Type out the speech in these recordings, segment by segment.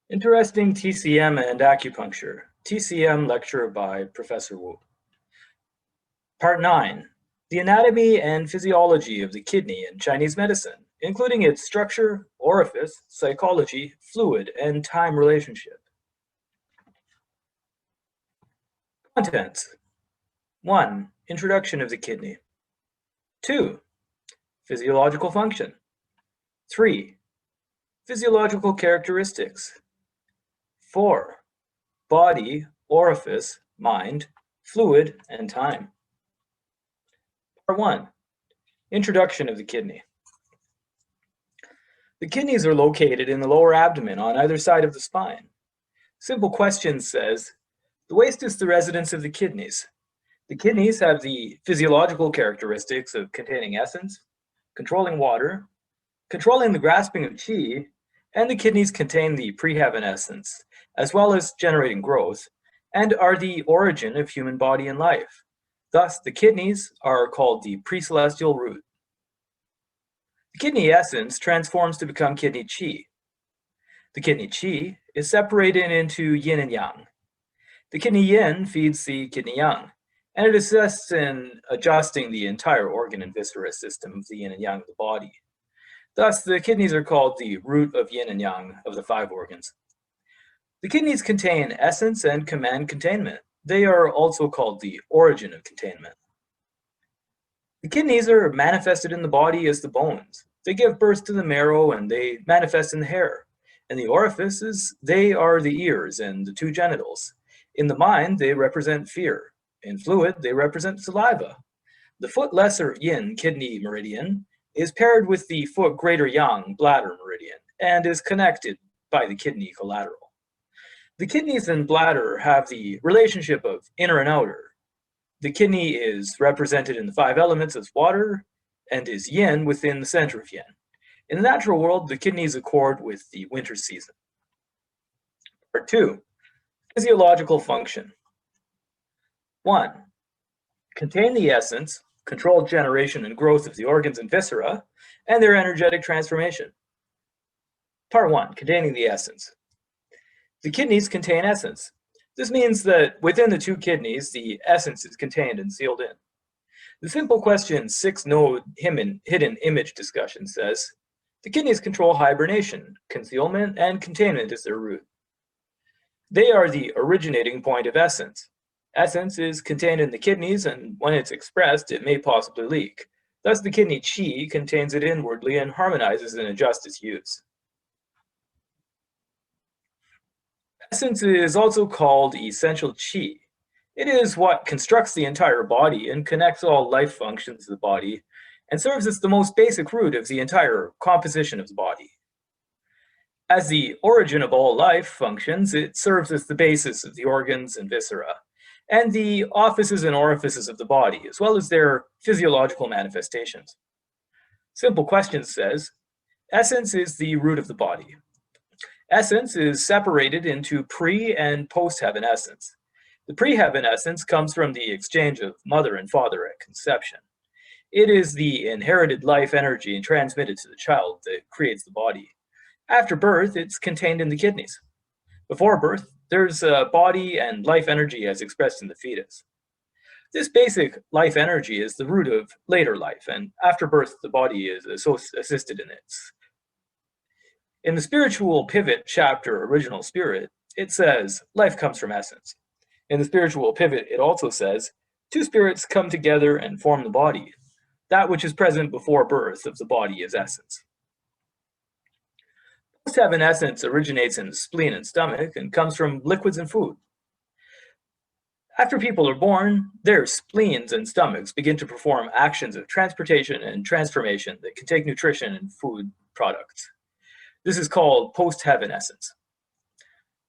Interesting TCM and Acupuncture. TCM lecture by Professor Wu. Part 9. The anatomy and physiology of the kidney in Chinese medicine, including its structure, orifice, psychology, fluid, and time relationship. Contents. 1. Introduction of the kidney. 2. Physiological function. 3. Physiological characteristics. 4. Body, orifice, mind, fluid, and time. Part 1. Introduction of the kidney. The kidneys are located in the lower abdomen on either side of the spine. Simple Questions says, the waist is the residence of the kidneys. The kidneys have the physiological characteristics of containing essence, controlling water, controlling the grasping of qi, and the kidneys contain the preheaven essence, as well as generating growth, and are the origin of human body and life. Thus, the kidneys are called the pre-celestial root. The kidney essence transforms to become kidney qi. The kidney qi is separated into yin and yang. The kidney yin feeds the kidney yang, and it assists in adjusting the entire organ and viscera system of the yin and yang of the body. Thus, the kidneys are called the root of yin and yang of the 5 organs. The kidneys contain essence and command containment. They are also called the origin of containment. The kidneys are manifested in the body as the bones. They give birth to the marrow and they manifest in the hair. In the orifices, they are the ears and the 2 genitals. In the mind, they represent fear. In fluid, they represent saliva. The foot lesser yin kidney meridian is paired with the foot greater yang bladder meridian and is connected by the kidney collateral. The kidneys and bladder have the relationship of inner and outer. The kidney is represented in the 5 elements as water and is yin within the center of yin. In the natural world, the kidneys accord with the winter season. Part 2. Physiological function. 1. Contain the essence, control generation and growth of the organs and viscera, and their energetic transformation. Part 1. Containing the essence. The kidneys contain essence. This means that within the 2 kidneys, the essence is contained and sealed in. The Simple Question 6-node hidden image discussion says, the kidneys control hibernation, concealment, and containment is their root. They are the originating point of essence. Essence is contained in the kidneys, and when it's expressed, it may possibly leak. Thus, the kidney qi contains it inwardly and harmonizes and adjusts its use. Essence is also called essential qi. It is what constructs the entire body and connects all life functions of the body, and serves as the most basic root of the entire composition of the body. As the origin of all life functions, it serves as the basis of the organs and viscera, and the offices and orifices of the body, as well as their physiological manifestations. Simple Questions says, essence is the root of the body. Essence is separated into pre- and post-heaven essence. The pre-heaven essence comes from the exchange of mother and father at conception. It is the inherited life energy transmitted to the child that creates the body. After birth, it's contained in the kidneys. Before birth, there's body and life energy as expressed in the fetus. This basic life energy is the root of later life, and after birth, the body is assisted in its. In the spiritual pivot chapter, Original Spirit, it says, life comes from essence. In the spiritual pivot, it also says, 2 spirits come together and form the body. That which is present before birth of the body is essence. Post-heaven essence originates in the spleen and stomach and comes from liquids and food. After people are born, their spleens and stomachs begin to perform actions of transportation and transformation that can take nutrition and food products. This is called post-heaven essence.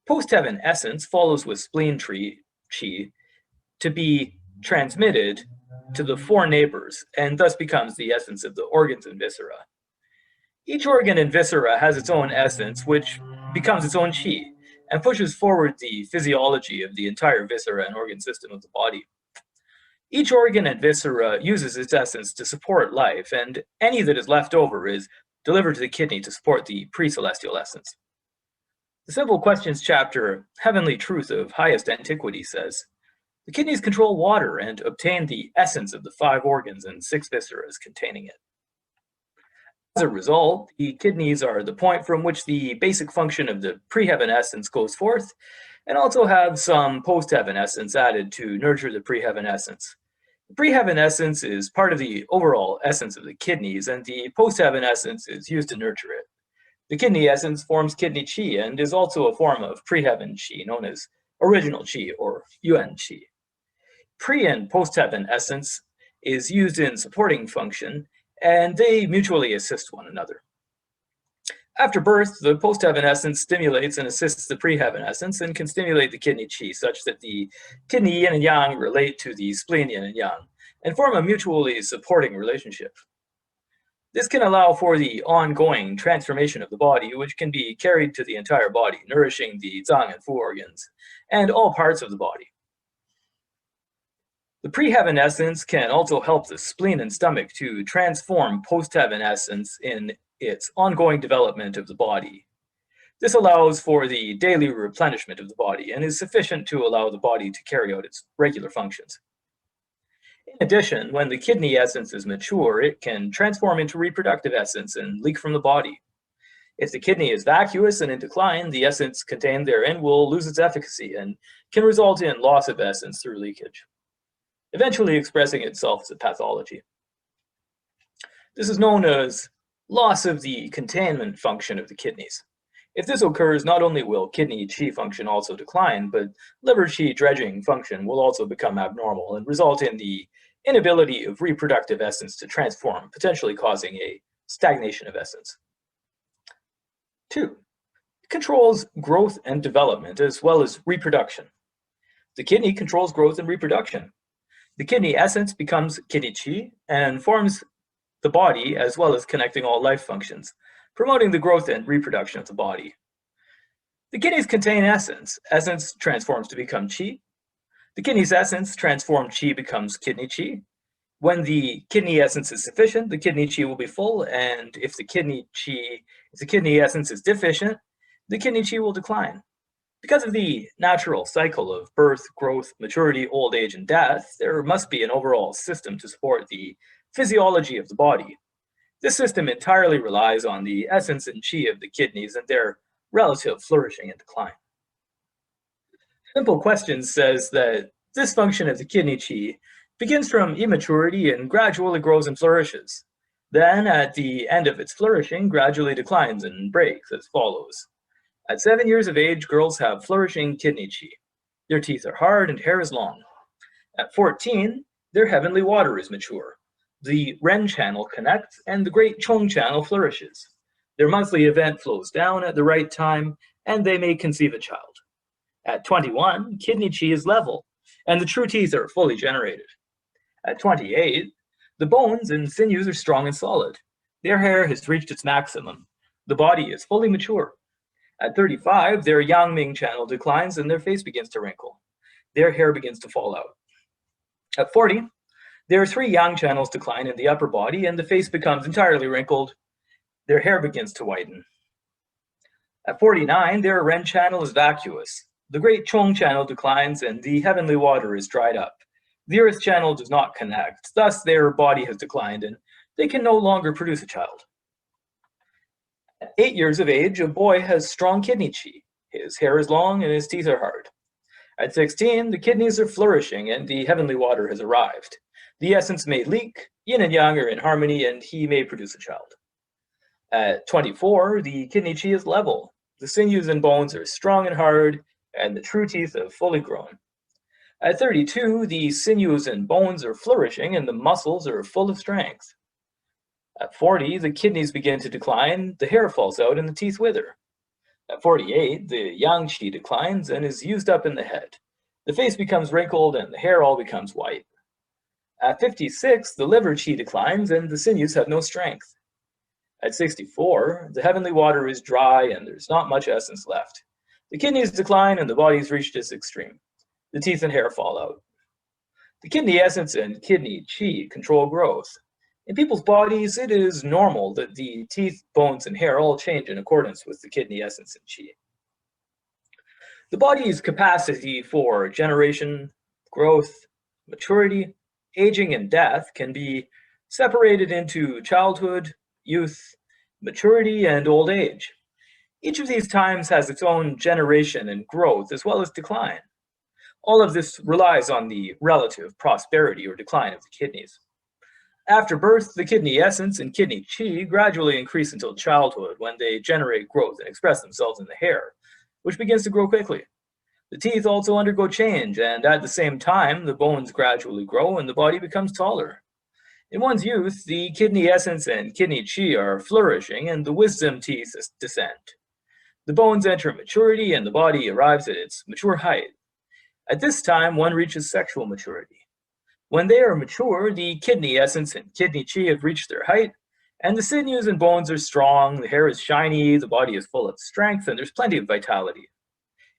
Post-heaven essence follows with spleen qi to be transmitted to the 4 neighbors and thus becomes the essence of the organs and viscera. Each organ and viscera has its own essence, which becomes its own qi and pushes forward the physiology of the entire viscera and organ system of the body. Each organ and viscera uses its essence to support life, and any that is left over is delivered to the kidney to support the pre-celestial essence. The Simple Questions chapter, Heavenly Truth of Highest Antiquity, says, the kidneys control water and obtain the essence of the 5 organs and 6 visceras containing it. As a result, the kidneys are the point from which the basic function of the pre-heaven essence goes forth, and also have some post-heaven essence added to nurture the pre-heaven essence. The pre-heaven essence is part of the overall essence of the kidneys, and the post-heaven essence is used to nurture it. The kidney essence forms kidney qi and is also a form of pre-heaven qi, known as original qi or yuan qi. Pre- and post-heaven essence is used in supporting function, and they mutually assist one another. After birth, the post-heaven essence stimulates and assists the pre-heaven essence and can stimulate the kidney qi such that the kidney yin and yang relate to the spleen yin and yang and form a mutually supporting relationship. This can allow for the ongoing transformation of the body, which can be carried to the entire body, nourishing the zang and fu organs and all parts of the body. The pre-heaven essence can also help the spleen and stomach to transform post-heaven essence in its ongoing development of the body. This allows for the daily replenishment of the body and is sufficient to allow the body to carry out its regular functions. In addition, when the kidney essence is mature, it can transform into reproductive essence and leak from the body. If the kidney is vacuous and in decline, the essence contained therein will lose its efficacy and can result in loss of essence through leakage, eventually expressing itself as a pathology. This is known as loss of the containment function of the kidneys. If this occurs, not only will kidney qi function also decline, but liver qi dredging function will also become abnormal and result in the inability of reproductive essence to transform, potentially causing a stagnation of essence. 2. It controls growth and development as well as reproduction. The kidney controls growth and reproduction. The kidney essence becomes kidney qi and forms the body as well as connecting all life functions, promoting the growth and reproduction of the body. The kidneys contain essence. Essence transforms to become qi. The kidney's essence transformed qi becomes kidney qi. When the kidney essence is sufficient, the kidney qi will be full, and if the kidney essence is deficient, the kidney qi will decline. Because of the natural cycle of birth, growth, maturity, old age, and death, there must be an overall system to support the physiology of the body. This system entirely relies on the essence and qi of the kidneys and their relative flourishing and decline. Simple Questions says that this function of the kidney qi begins from immaturity and gradually grows and flourishes. Then, at the end of its flourishing, gradually declines and breaks as follows. At 7 years of age, girls have flourishing kidney qi. Their teeth are hard and hair is long. At 14, their heavenly water is mature. The Ren channel connects and the great Chong channel flourishes. Their monthly event flows down at the right time and they may conceive a child. At 21, kidney qi is level and the true teeth are fully generated. At 28, the bones and sinews are strong and solid. Their hair has reached its maximum. The body is fully mature. At 35, their Yang Ming channel declines and their face begins to wrinkle. Their hair begins to fall out. At 40, their 3 Yang channels decline in the upper body and the face becomes entirely wrinkled. Their hair begins to whiten. At 49, their Ren channel is vacuous. The great Chong channel declines and the heavenly water is dried up. The earth channel does not connect, thus their body has declined and they can no longer produce a child. At 8 years of age, a boy has strong kidney qi. His hair is long and his teeth are hard. At 16, the kidneys are flourishing and the heavenly water has arrived. The essence may leak, yin and yang are in harmony, and he may produce a child. At 24, the kidney qi is level. The sinews and bones are strong and hard, and the true teeth have fully grown. At 32, the sinews and bones are flourishing and the muscles are full of strength. At 40, the kidneys begin to decline, the hair falls out, and the teeth wither. At 48, the yang qi declines and is used up in the head. The face becomes wrinkled and the hair all becomes white. At 56, the liver qi declines and the sinews have no strength. At 64, the heavenly water is dry and there's not much essence left. The kidneys decline and the body's reached its extreme. The teeth and hair fall out. The kidney essence and kidney qi control growth. In people's bodies, it is normal that the teeth, bones, and hair all change in accordance with the kidney essence and qi. The body's capacity for generation, growth, maturity, aging, and death can be separated into childhood, youth, maturity, and old age. Each of these times has its own generation and growth as well as decline. All of this relies on the relative prosperity or decline of the kidneys. After birth, the kidney essence and kidney qi gradually increase until childhood when they generate growth and express themselves in the hair, which begins to grow quickly. The teeth also undergo change, and at the same time, the bones gradually grow and the body becomes taller. In one's youth, the kidney essence and kidney qi are flourishing and the wisdom teeth descend. The bones enter maturity and the body arrives at its mature height. At this time, one reaches sexual maturity. When they are mature, the kidney essence and kidney qi have reached their height, and the sinews and bones are strong, the hair is shiny, the body is full of strength, and there's plenty of vitality.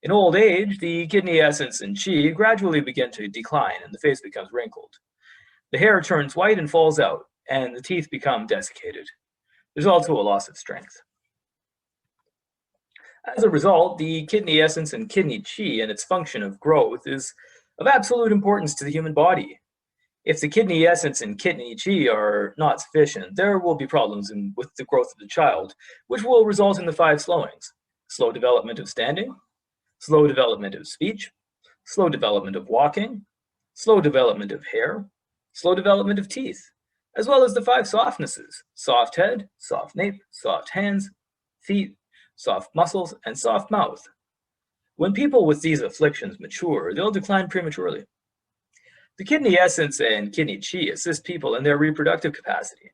In old age, the kidney essence and qi gradually begin to decline and the face becomes wrinkled. The hair turns white and falls out, and the teeth become desiccated. There's also a loss of strength. As a result, the kidney essence and kidney qi and its function of growth is of absolute importance to the human body. If the kidney essence and kidney qi are not sufficient, there will be problems with the growth of the child, which will result in the 5 slowings: slow development of standing, slow development of speech, slow development of walking, slow development of hair, slow development of teeth, as well as the 5 softnesses: soft head, soft nape, soft hands, feet, soft muscles, and soft mouth. When people with these afflictions mature, they'll decline prematurely. The kidney essence and kidney qi assist people in their reproductive capacity.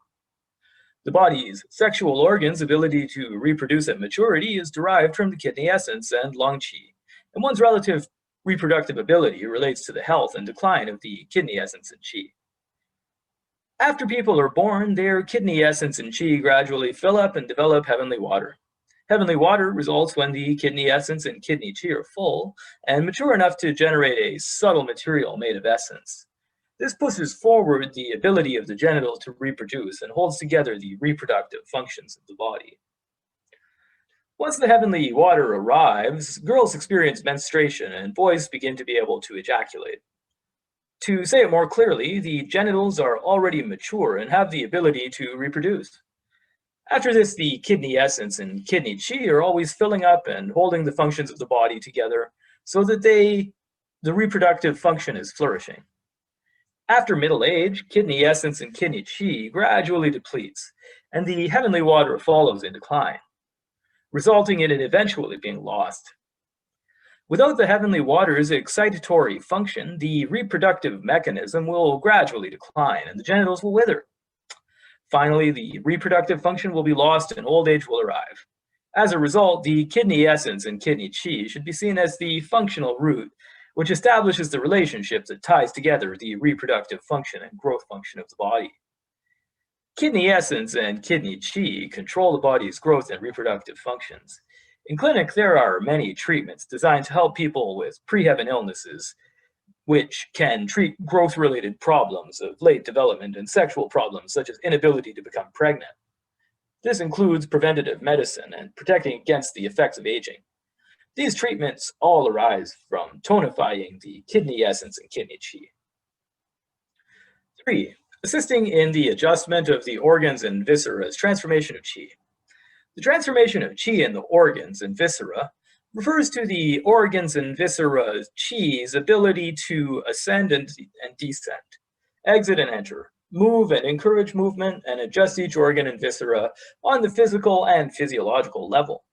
The body's sexual organs' ability to reproduce at maturity is derived from the kidney essence and lung qi, and one's relative reproductive ability relates to the health and decline of the kidney essence and qi. After people are born, their kidney essence and qi gradually fill up and develop heavenly water. Heavenly water results when the kidney essence and kidney qi are full and mature enough to generate a subtle material made of essence. This pushes forward the ability of the genitals to reproduce and holds together the reproductive functions of the body. Once the heavenly water arrives, girls experience menstruation and boys begin to be able to ejaculate. To say it more clearly, the genitals are already mature and have the ability to reproduce. After this, the kidney essence and kidney qi are always filling up and holding the functions of the body together so that the reproductive function is flourishing. After middle age, kidney essence and kidney qi gradually depletes, and the heavenly water follows in decline, resulting in it eventually being lost. Without the heavenly water's excitatory function, the reproductive mechanism will gradually decline and the genitals will wither. Finally, the reproductive function will be lost and old age will arrive. As a result, the kidney essence and kidney qi should be seen as the functional root, which establishes the relationship that ties together the reproductive function and growth function of the body. Kidney essence and kidney qi control the body's growth and reproductive functions. In clinic, there are many treatments designed to help people with preheaven illnesses, which can treat growth-related problems of late development and sexual problems such as inability to become pregnant. This includes preventative medicine and protecting against the effects of aging. These treatments all arise from tonifying the kidney essence and kidney qi. 3. Assisting in the adjustment of the organs and viscera is transformation of qi. The transformation of qi in the organs and viscera refers to the organs and viscera qi's ability to ascend and descend, exit and enter, move and encourage movement, and adjust each organ and viscera on the physical and physiological level.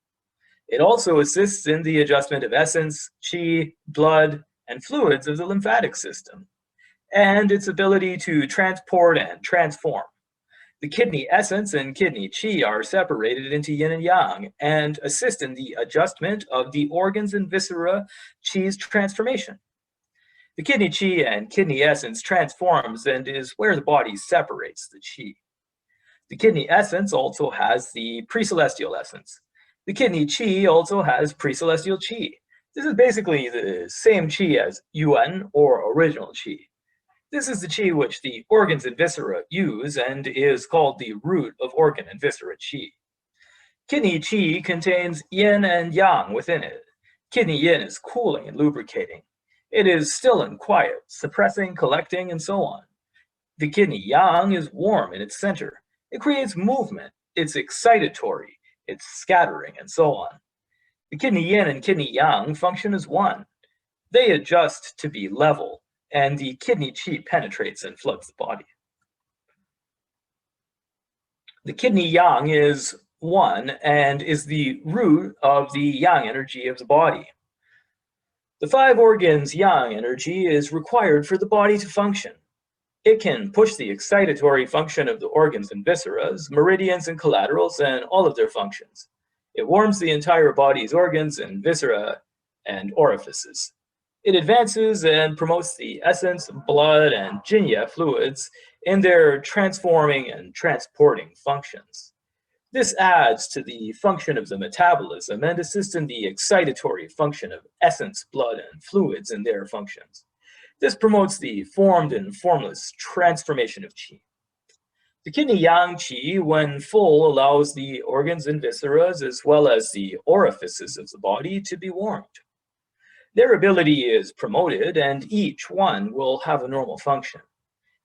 It also assists in the adjustment of essence, qi, blood, and fluids of the lymphatic system, and its ability to transport and transform. The kidney essence and kidney qi are separated into yin and yang and assist in the adjustment of the organs and viscera qi's transformation. The kidney qi and kidney essence transforms and is where the body separates the qi. The kidney essence also has the pre-celestial essence. The kidney qi also has pre-celestial qi. This is basically the same qi as yuan or original qi. This is the qi which the organs and viscera use and is called the root of organ and viscera qi. Kidney qi contains yin and yang within it. Kidney yin is cooling and lubricating. It is still and quiet, suppressing, collecting, and so on. The kidney yang is warm in its center. It creates movement. It's excitatory. It's scattering, and so on. The kidney yin and kidney yang function as one. They adjust to be level, and the kidney qi penetrates and floods the body. The kidney yang is one and is the root of the yang energy of the body. The 5 organs yang energy is required for the body to function. It can push the excitatory function of the organs and visceras, meridians and collaterals, and all of their functions. It warms the entire body's organs and viscera and orifices. It advances and promotes the essence, blood, and jinya fluids in their transforming and transporting functions. This adds to the function of the metabolism and assists in the excitatory function of essence, blood, and fluids in their functions. This promotes the formed and formless transformation of qi. The kidney yang qi, when full, allows the organs and visceras as well as the orifices of the body to be warmed. Their ability is promoted and each one will have a normal function.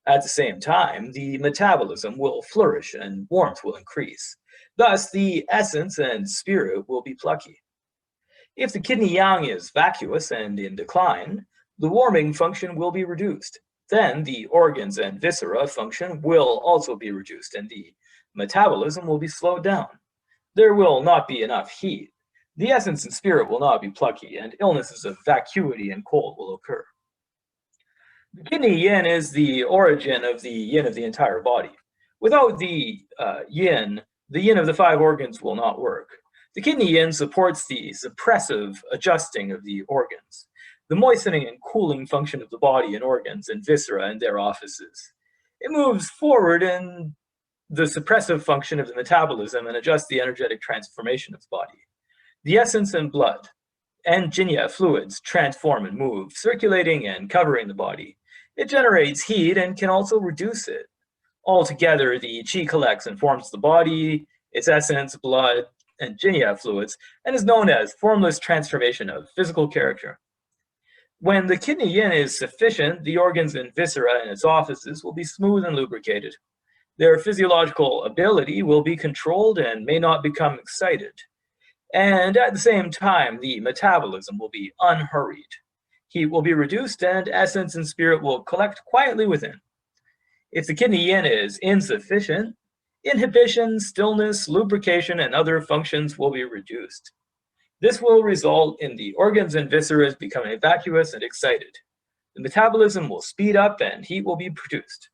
At the same time, the metabolism will flourish and warmth will increase. Thus, the essence and spirit will be plucky. If the kidney yang is vacuous and in decline, the warming function will be reduced. Then the organs and viscera function will also be reduced and the metabolism will be slowed down. There will not be enough heat. The essence and spirit will not be plucky, and illnesses of vacuity and cold will occur. The kidney yin is the origin of the yin of the entire body. Without the yin of the 5 organs will not work. The kidney yin supports the suppressive adjusting of the organs, the moistening and cooling function of the body and organs and viscera and their offices. It moves forward in the suppressive function of the metabolism and adjusts the energetic transformation of the body. The essence and blood and jinya fluids transform and move, circulating and covering the body. It generates heat and can also reduce it. Altogether, the qi collects and forms the body, its essence, blood, and jinya fluids, and is known as formless transformation of physical character. When the kidney yin is sufficient, the organs and viscera and its offices will be smooth and lubricated. Their physiological ability will be controlled and may not become excited. And at the same time, the metabolism will be unhurried. Heat will be reduced and essence and spirit will collect quietly within. If the kidney yin is insufficient, inhibition, stillness, lubrication, and other functions will be reduced. This will result in the organs and visceras becoming vacuous and excited. The metabolism will speed up and heat will be produced.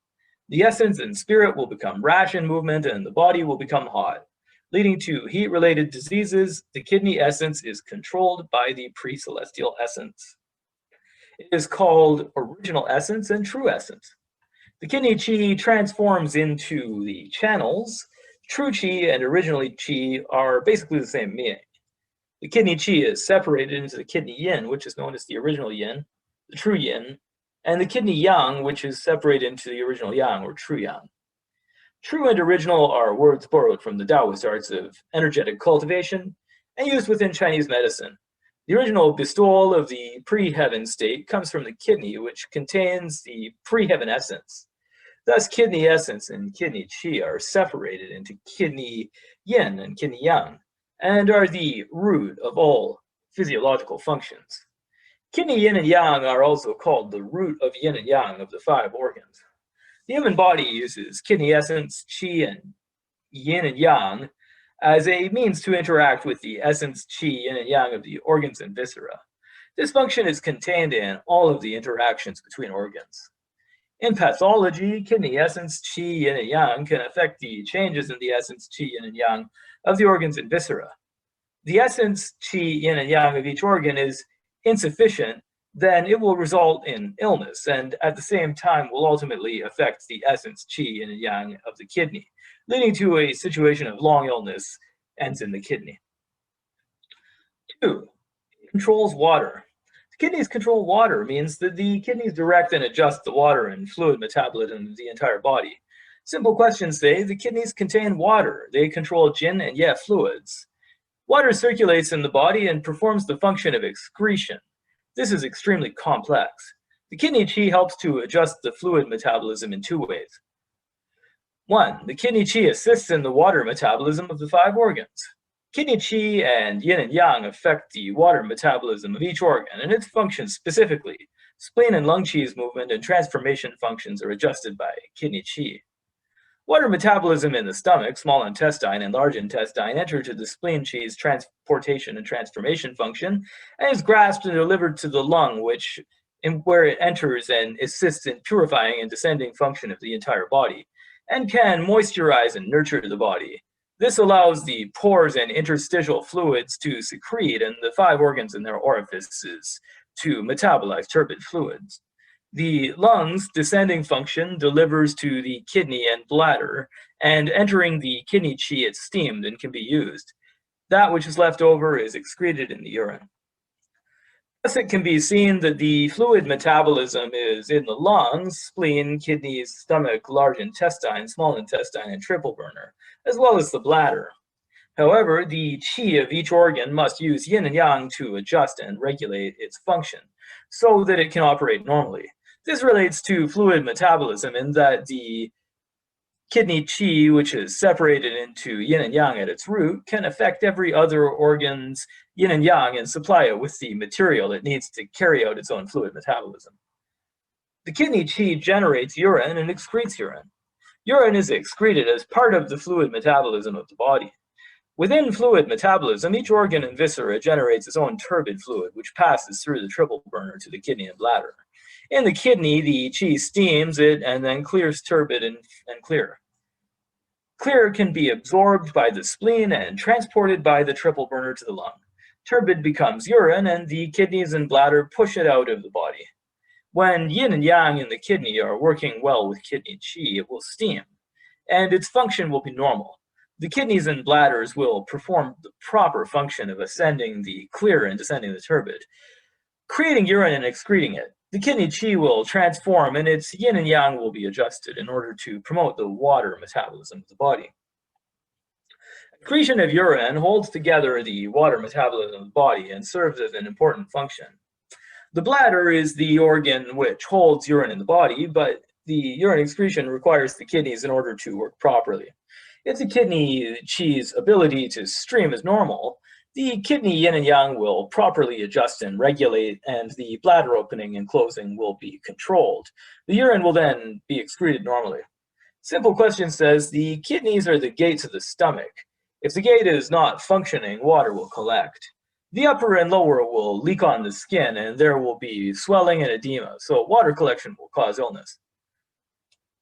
The essence and spirit will become rash in movement and the body will become hot, leading to heat-related diseases. The kidney essence is controlled by the pre-celestial essence. It is called original essence and true essence. The kidney qi transforms into the channels. True qi and originally qi are basically the same meaning. The kidney qi is separated into the kidney yin, which is known as the original yin, the true yin, and the kidney yang, which is separated into the original yang, or true yang. True and original are words borrowed from the Taoist arts of energetic cultivation and used within Chinese medicine. The original bestowal of the pre-heaven state comes from the kidney, which contains the pre-heaven essence. Thus, kidney essence and kidney qi are separated into kidney yin and kidney yang, and are the root of all physiological functions. Kidney yin and yang are also called the root of yin and yang of the 5 organs. The human body uses kidney essence, qi, and yin and yang as a means to interact with the essence, qi, yin and yang of the organs and viscera. This function is contained in all of the interactions between organs. In pathology, kidney essence, qi, yin and yang can affect the changes in the essence, qi, yin and yang of the organs and viscera. The essence, qi, yin and yang of each organ is insufficient, then it will result in illness and at the same time will ultimately affect the essence, qi, yin and yang of the kidney, leading to a situation of long illness ends in the kidney. 2. It controls water. The kidneys control water means that the kidneys direct and adjust the water and fluid metabolism of the entire body. Simple questions say the kidneys contain water. They control jin and ye fluids. Water circulates in the body and performs the function of excretion. This is extremely complex. The kidney qi helps to adjust the fluid metabolism in two ways. One, the kidney qi assists in the water metabolism of the five organs. Kidney qi and yin and yang affect the water metabolism of each organ and its functions specifically. Spleen and lung qi's movement and transformation functions are adjusted by kidney qi. Water metabolism in the stomach, small intestine, and large intestine enter to the spleen qi's transportation and transformation function and is grasped and delivered to the lung, where it enters and assists in purifying and descending function of the entire body, and can moisturize and nurture the body. This allows the pores and interstitial fluids to secrete and the five organs in their orifices to metabolize turbid fluids. The lungs' descending function delivers to the kidney and bladder, and entering the kidney qi, it's steamed and can be used. That which is left over is excreted in the urine. Thus, it can be seen that the fluid metabolism is in the lungs, spleen, kidneys, stomach, large intestine, small intestine, and triple burner, as well as the bladder. However, the qi of each organ must use yin and yang to adjust and regulate its function so that it can operate normally. This relates to fluid metabolism in that the kidney qi, which is separated into yin and yang at its root, can affect every other organ's yin and yang and supply it with the material it needs to carry out its own fluid metabolism. The kidney qi generates urine and excretes urine. Urine is excreted as part of the fluid metabolism of the body. Within fluid metabolism, each organ and viscera generates its own turbid fluid, which passes through the triple burner to the kidney and bladder. In the kidney, the qi steams it and then clears turbid and clear. Clear can be absorbed by the spleen and transported by the triple burner to the lung. Turbid becomes urine, and the kidneys and bladder push it out of the body. When yin and yang in the kidney are working well with kidney qi, it will steam, and its function will be normal. The kidneys and bladders will perform the proper function of ascending the clear and descending the turbid, creating urine and excreting it. The kidney qi will transform and its yin and yang will be adjusted in order to promote the water metabolism of the body. Excretion of urine holds together the water metabolism of the body and serves as an important function. The bladder is the organ which holds urine in the body, but the urine excretion requires the kidneys in order to work properly. If the kidney qi's ability to stream is normal, the kidney yin and yang will properly adjust and regulate, and the bladder opening and closing will be controlled. The urine will then be excreted normally. Simple question says, the kidneys are the gates of the stomach. If the gate is not functioning, water will collect. The upper and lower will leak on the skin, and there will be swelling and edema, so water collection will cause illness.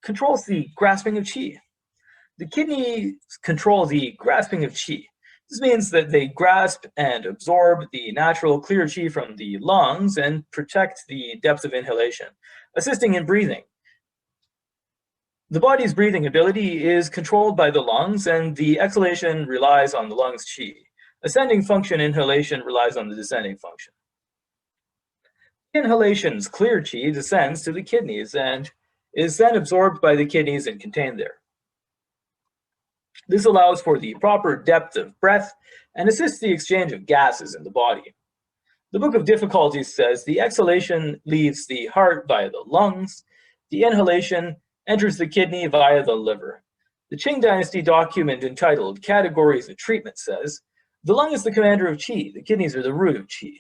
Controls the grasping of qi. The kidneys control the grasping of qi. This means that they grasp and absorb the natural clear qi from the lungs and protect the depth of inhalation, assisting in breathing. The body's breathing ability is controlled by the lungs, and the exhalation relies on the lungs' qi. Ascending function inhalation relies on the descending function. Inhalation's clear qi descends to the kidneys and is then absorbed by the kidneys and contained there. This allows for the proper depth of breath and assists the exchange of gases in the body. The Book of Difficulties says the exhalation leaves the heart via the lungs, the inhalation enters the kidney via the liver. The Qing Dynasty document entitled Categories of Treatment says, the lung is the commander of qi, the kidneys are the root of qi.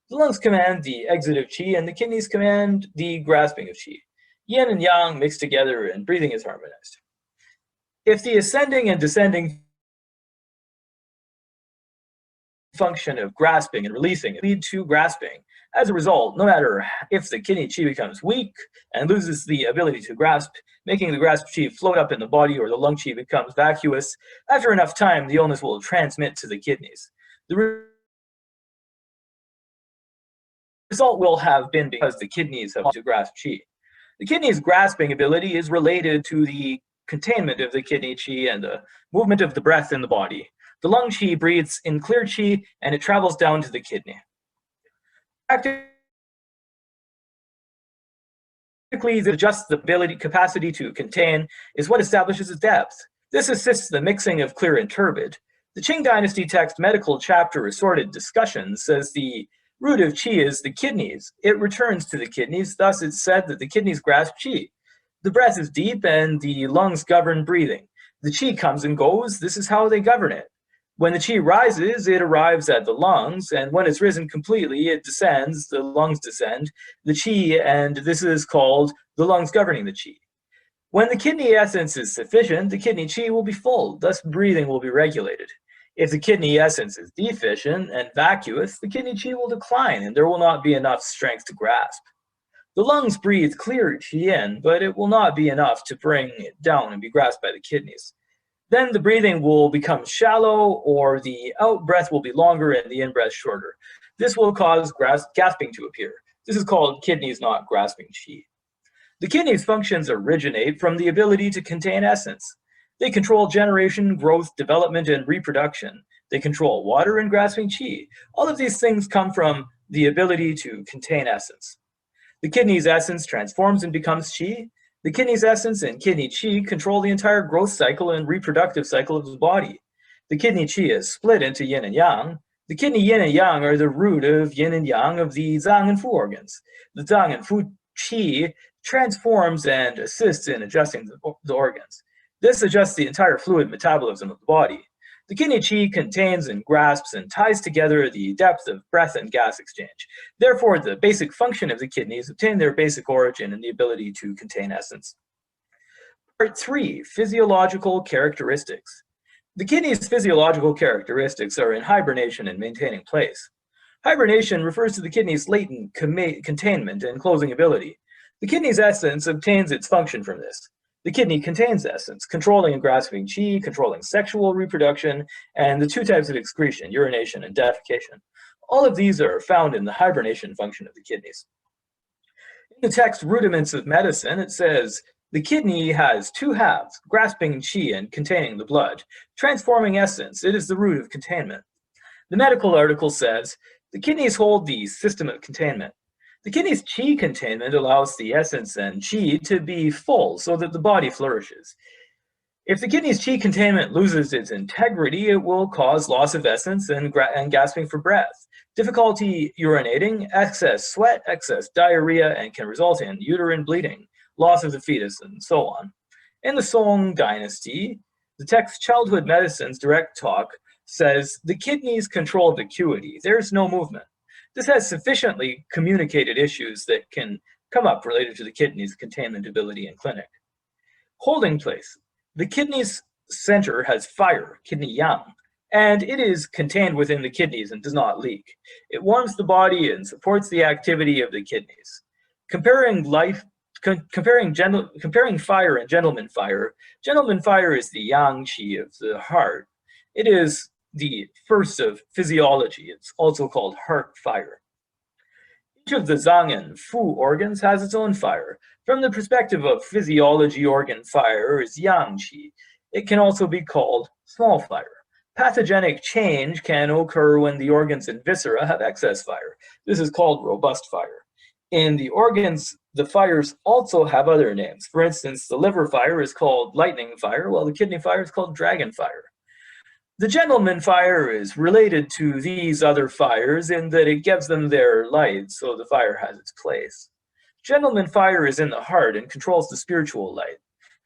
The lungs command the exit of qi, and the kidneys command the grasping of qi. Yin and yang mix together, and breathing is harmonized. If the ascending and descending function of grasping and releasing lead to grasping, as a result, no matter if the kidney qi becomes weak and loses the ability to grasp, making the grasp qi float up in the body, or the lung qi becomes vacuous, after enough time, the illness will transmit to the kidneys. The result will have been because the kidneys have to grasp qi. The kidney's grasping ability is related to the containment of the kidney qi and the movement of the breath in the body. The lung qi breathes in clear qi and it travels down to the kidney. Practically, adjusts the capacity to contain is what establishes its depth. This assists the mixing of clear and turbid. The Qing Dynasty text Medical Chapter Assorted Discussions says the root of qi is the kidneys. It returns to the kidneys, thus it's said that the kidneys grasp qi. The breath is deep and the lungs govern breathing. The qi comes and goes, this is how they govern it. When the qi rises, it arrives at the lungs, and when it's risen completely, it descends, the lungs descend, the qi, and this is called the lungs governing the qi. When the kidney essence is sufficient, the kidney qi will be full, thus breathing will be regulated. If the kidney essence is deficient and vacuous, the kidney qi will decline and there will not be enough strength to grasp. The lungs breathe clear qi in, but it will not be enough to bring it down and be grasped by the kidneys. Then the breathing will become shallow, or the out-breath will be longer and the in-breath shorter. This will cause gasping to appear. This is called kidneys not grasping qi. The kidneys' functions originate from the ability to contain essence. They control generation, growth, development, and reproduction. They control water and grasping qi. All of these things come from the ability to contain essence. The kidney's essence transforms and becomes qi. The kidney's essence and kidney qi control the entire growth cycle and reproductive cycle of the body. The kidney qi is split into yin and yang. The kidney yin and yang are the root of yin and yang of the zang and fu organs. The zang and fu qi transforms and assists in adjusting the organs. This adjusts the entire fluid metabolism of the body. The kidney qi contains and grasps and ties together the depth of breath and gas exchange. Therefore, the basic function of the kidneys obtain their basic origin in the ability to contain essence. Part 3, physiological characteristics. The kidney's physiological characteristics are in hibernation and maintaining place. Hibernation refers to the kidney's latent containment and closing ability. The kidney's essence obtains its function from this. The kidney contains essence, controlling and grasping qi, controlling sexual reproduction, and the two types of excretion, urination and defecation. All of these are found in the hibernation function of the kidneys. In the text Rudiments of Medicine, it says, the kidney has two halves, grasping qi and containing the blood, transforming essence. It is the root of containment. The medical article says, the kidneys hold the system of containment. The kidney's qi containment allows the essence and qi to be full so that the body flourishes. If the kidney's qi containment loses its integrity, it will cause loss of essence and gasping for breath, difficulty urinating, excess sweat, excess diarrhea, and can result in uterine bleeding, loss of the fetus, and so on. In the Song Dynasty, the text Childhood Medicine's Direct Talk says, the kidneys control vacuity. There's no movement. This has sufficiently communicated issues that can come up related to the kidney's containment ability in clinic. Holding place. The kidney's center has fire, kidney yang, and it is contained within the kidneys and does not leak. It warms the body and supports the activity of the kidneys. Comparing fire and gentleman fire is the yang qi of the heart. It is the first of physiology. It's also called heart fire. Each of the zang and fu organs has its own fire. From the perspective of physiology, organ fire is yang qi. It can also be called small fire. Pathogenic change can occur when the organs and viscera have excess fire. This is called robust fire. In the organs, the fires also have other names. For instance, the liver fire is called lightning fire, while the kidney fire is called dragon fire. The gentleman fire is related to these other fires in that it gives them their light, so the fire has its place. Gentleman fire is in the heart and controls the spiritual light.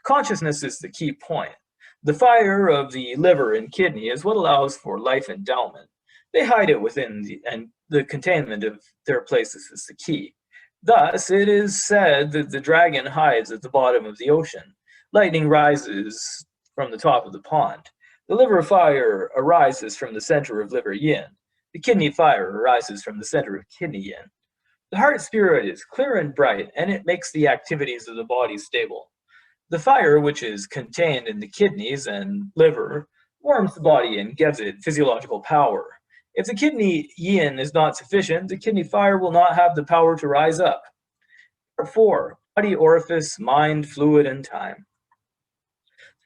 Consciousness is the key point. The fire of the liver and kidney is what allows for life endowment. They hide it within the containment of their places is the key. Thus, it is said that the dragon hides at the bottom of the ocean. Lightning rises from the top of the pond. The liver fire arises from the center of liver yin. The kidney fire arises from the center of kidney yin. The heart spirit is clear and bright, and it makes the activities of the body stable. The fire, which is contained in the kidneys and liver, warms the body and gives it physiological power. If the kidney yin is not sufficient, the kidney fire will not have the power to rise up. Part 4, body orifice, mind, fluid, and time.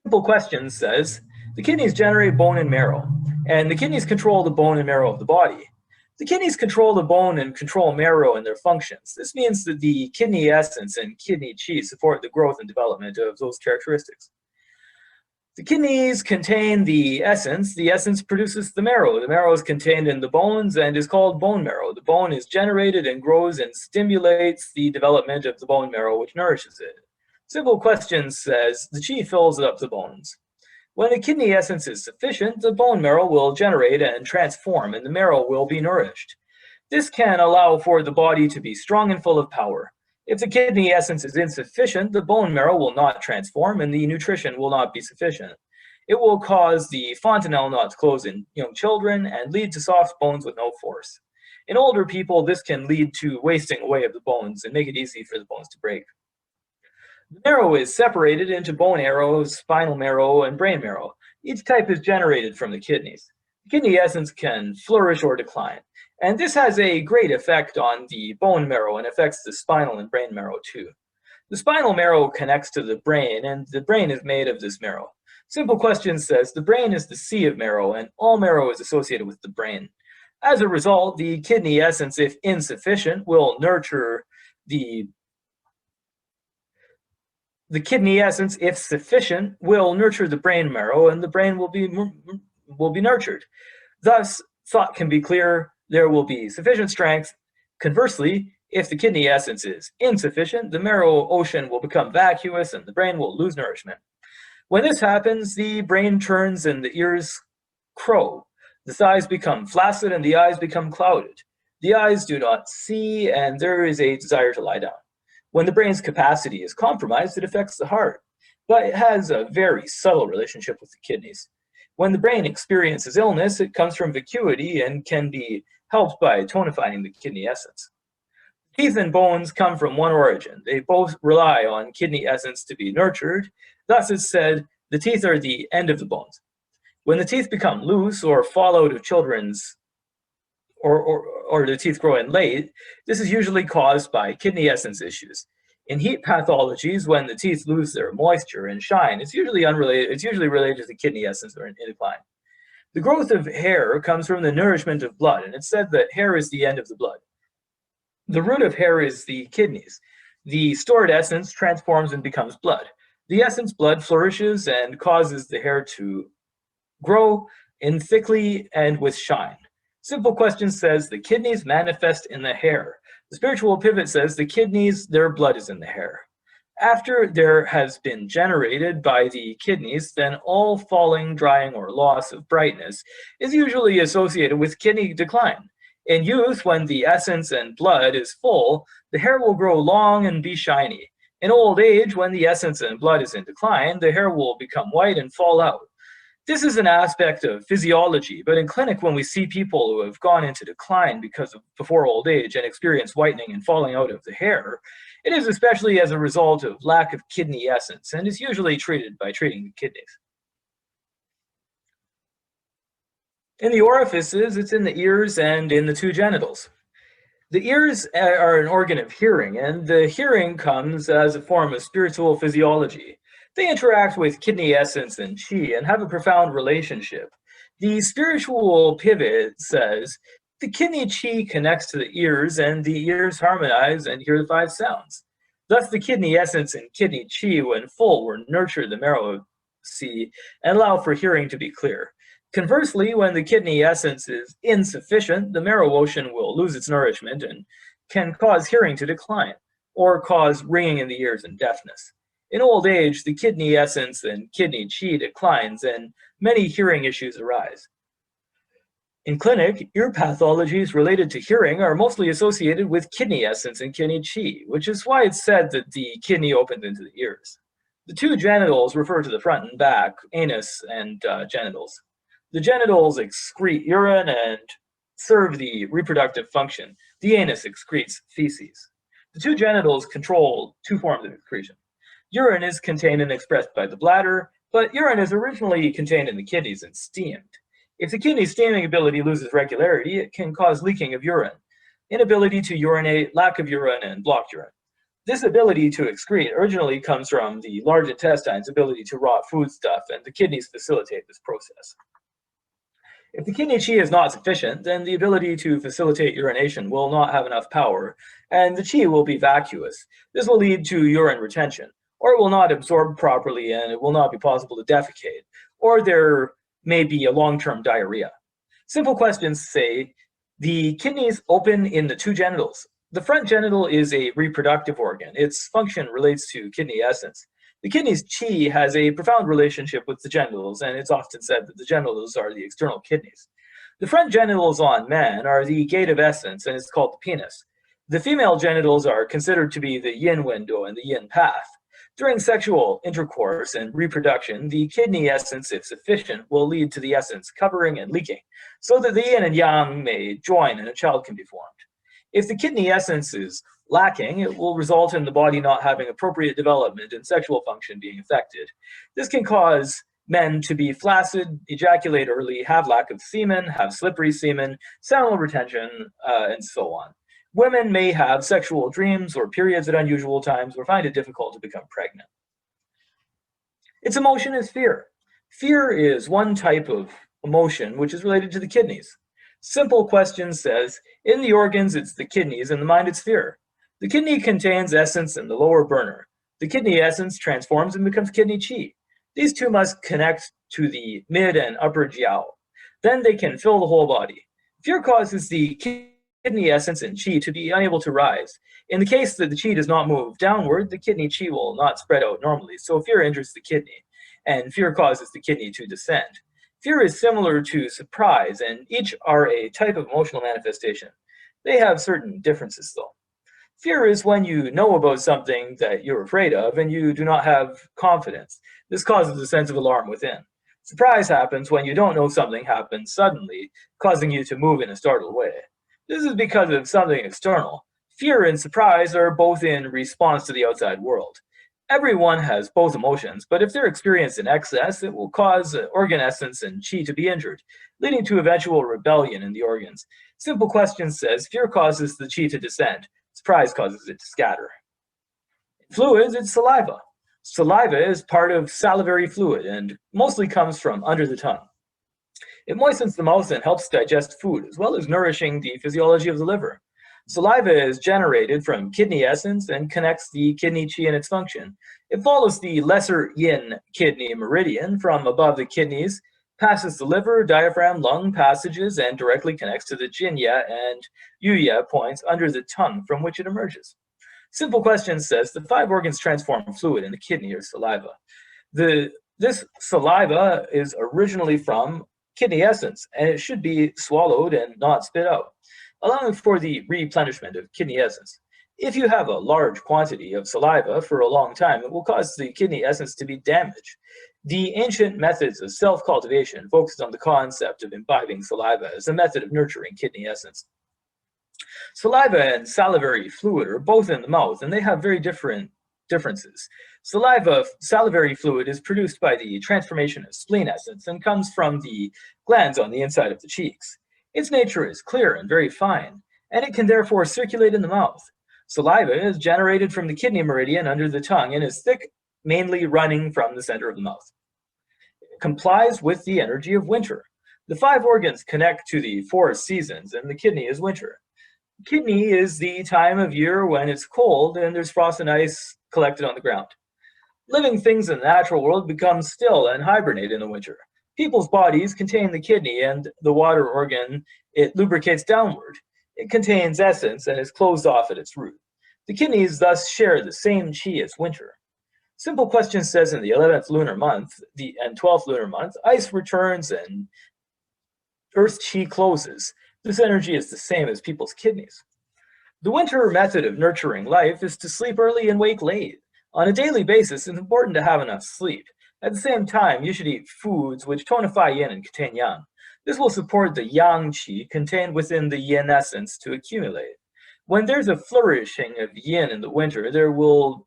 Simple Question says, the kidneys generate bone and marrow, and the kidneys control the bone and marrow of the body. The kidneys control the bone and control marrow and their functions. This means that the kidney essence and kidney qi support the growth and development of those characteristics. The kidneys contain the essence. The essence produces the marrow. The marrow is contained in the bones and is called bone marrow. The bone is generated and grows and stimulates the development of the bone marrow, which nourishes it. Simple question says the chi fills up the bones. When the kidney essence is sufficient, the bone marrow will generate and transform, and the marrow will be nourished. This can allow for the body to be strong and full of power. If the kidney essence is insufficient, the bone marrow will not transform and the nutrition will not be sufficient. It will cause the fontanelle not to close in young children and lead to soft bones with no force. In older people, this can lead to wasting away of the bones and make it easy for the bones to break. The marrow is separated into bone marrow, spinal marrow, and brain marrow. Each type is generated from the kidneys. The kidney essence can flourish or decline. And this has a great effect on the bone marrow and affects the spinal and brain marrow too. The spinal marrow connects to the brain, and the brain is made of this marrow. Simple question says the brain is the sea of marrow, and all marrow is associated with the brain. As a result, the kidney essence, if insufficient, will nurture the kidney essence, if sufficient, will nurture the brain marrow, and the brain will be nurtured. Thus, thought can be clear. There will be sufficient strength. Conversely, if the kidney essence is insufficient, the marrow ocean will become vacuous and the brain will lose nourishment. When this happens, the brain turns and the ears crow. The thighs become flaccid and the eyes become clouded. The eyes do not see and there is a desire to lie down. When the brain's capacity is compromised, it affects the heart, but it has a very subtle relationship with the kidneys. When the brain experiences illness, it comes from vacuity and can be helped by tonifying the kidney essence. Teeth and bones come from one origin. They both rely on kidney essence to be nurtured. Thus, it's said the teeth are the end of the bones. When the teeth become loose or fall out of children's or the teeth grow in late, this is usually caused by kidney essence issues. In heat pathologies, when the teeth lose their moisture and shine, it's usually unrelated. It's usually related to kidney essence or in decline. The growth of hair comes from the nourishment of blood, and it's said that hair is the end of the blood. The root of hair is the kidneys. The stored essence transforms and becomes blood. The essence blood flourishes and causes the hair to grow in thickly and with shine. Simple question says the kidneys manifest in the hair. The spiritual pivot says the kidneys, their blood is in the hair. After there has been generated by the kidneys, then all falling, drying, or loss of brightness is usually associated with kidney decline. In youth, when the essence and blood is full, the hair will grow long and be shiny. In old age, when the essence and blood is in decline, the hair will become white and fall out. This is an aspect of physiology, but in clinic, when we see people who have gone into decline before old age and experience whitening and falling out of the hair, it is especially as a result of lack of kidney essence and is usually treated by treating the kidneys. In the orifices, it's in the ears and in the two genitals. The ears are an organ of hearing, and the hearing comes as a form of spiritual physiology. They interact with kidney essence and chi and have a profound relationship. The spiritual pivot says the kidney chi connects to the ears and the ears harmonize and hear the five sounds. Thus the kidney essence and kidney chi, when full, will nurture the marrow chi and allow for hearing to be clear. Conversely, when the kidney essence is insufficient, the marrow ocean will lose its nourishment and can cause hearing to decline or cause ringing in the ears and deafness. In old age, the kidney essence and kidney chi declines and many hearing issues arise. In clinic, ear pathologies related to hearing are mostly associated with kidney essence and kidney chi, which is why it's said that the kidney opens into the ears. The two genitals refer to the front and back, anus and genitals. The genitals excrete urine and serve the reproductive function. The anus excretes feces. The two genitals control two forms of excretion. Urine is contained and expressed by the bladder, but urine is originally contained in the kidneys and steamed. If the kidney steaming ability loses regularity, it can cause leaking of urine, inability to urinate, lack of urine, and blocked urine. This ability to excrete originally comes from the large intestine's ability to rot foodstuff, and the kidneys facilitate this process. If the kidney chi is not sufficient, then the ability to facilitate urination will not have enough power, and the chi will be vacuous. This will lead to urine retention. or it will not absorb properly and it will not be possible to defecate, or there may be a long-term diarrhea. Simple questions say, the kidneys open in the two genitals. The front genital is a reproductive organ. Its function relates to kidney essence. The kidney's qi has a profound relationship with the genitals, and it's often said that the genitals are the external kidneys. The front genitals on men are the gate of essence, and it's called the penis. The female genitals are considered to be the yin window and the yin path. During sexual intercourse and reproduction, the kidney essence, if sufficient, will lead to the essence covering and leaking, so that the yin and yang may join and a child can be formed. If the kidney essence is lacking, it will result in the body not having appropriate development and sexual function being affected. This can cause men to be flaccid, ejaculate early, have lack of semen, have slippery semen, seminal retention, and so on. Women may have sexual dreams or periods at unusual times or find it difficult to become pregnant. Its emotion is fear. Fear is one type of emotion which is related to the kidneys. Simple question says, in the organs it's the kidneys, in the mind it's fear. The kidney contains essence in the lower burner. The kidney essence transforms and becomes kidney qi. These two must connect to the mid and upper jiao. Then they can fill the whole body. Fear causes the kidney essence and qi to be unable to rise. In the case that the qi does not move downward, the kidney qi will not spread out normally, so fear enters the kidney, and fear causes the kidney to descend. Fear is similar to surprise, and each are a type of emotional manifestation. They have certain differences, though. Fear is when you know about something that you're afraid of and you do not have confidence. This causes a sense of alarm within. Surprise happens when you don't know something happens suddenly, causing you to move in a startled way. This is because of something external. Fear and surprise are both in response to the outside world. Everyone has both emotions, but if they're experienced in excess, it will cause organ essence and qi to be injured, leading to eventual rebellion in the organs. Simple question says, fear causes the qi to descend. Surprise causes it to scatter. In fluids, it's saliva. Saliva is part of salivary fluid and mostly comes from under the tongue. It moistens the mouth and helps digest food, as well as nourishing the physiology of the liver. Saliva is generated from kidney essence and connects the kidney qi in its function. It follows the lesser yin kidney meridian from above the kidneys, passes the liver, diaphragm, lung passages, and directly connects to the jinya and yuya points under the tongue from which it emerges. Simple question says, the 5 organs transform fluid in the kidney or saliva. This saliva is originally from kidney essence, and it should be swallowed and not spit out, allowing for the replenishment of kidney essence. If you have a large quantity of saliva for a long time, it will cause the kidney essence to be damaged. The ancient methods of self-cultivation focused on the concept of imbibing saliva as a method of nurturing kidney essence. Saliva and salivary fluid are both in the mouth, and they have very different differences. Salivary fluid is produced by the transformation of spleen essence and comes from the glands on the inside of the cheeks. Its nature is clear and very fine, and it can therefore circulate in the mouth. Saliva is generated from the kidney meridian under the tongue and is thick, mainly running from the center of the mouth. It complies with the energy of winter. The 5 organs connect to the 4 seasons, and the kidney is winter. Kidney is the time of year when it's cold and there's frost and ice collected on the ground. Living things in the natural world become still and hibernate in the winter. People's bodies contain the kidney and the water organ. It lubricates downward. It contains essence and is closed off at its root. The kidneys thus share the same qi as winter. Simple question says in the 11th lunar month and 12th lunar month, ice returns and Earth's qi closes. This energy is the same as people's kidneys. The winter method of nurturing life is to sleep early and wake late. On a daily basis, it's important to have enough sleep. At the same time, you should eat foods which tonify yin and contain yang. This will support the yang qi contained within the yin essence to accumulate. When there's a flourishing of yin in the winter, there will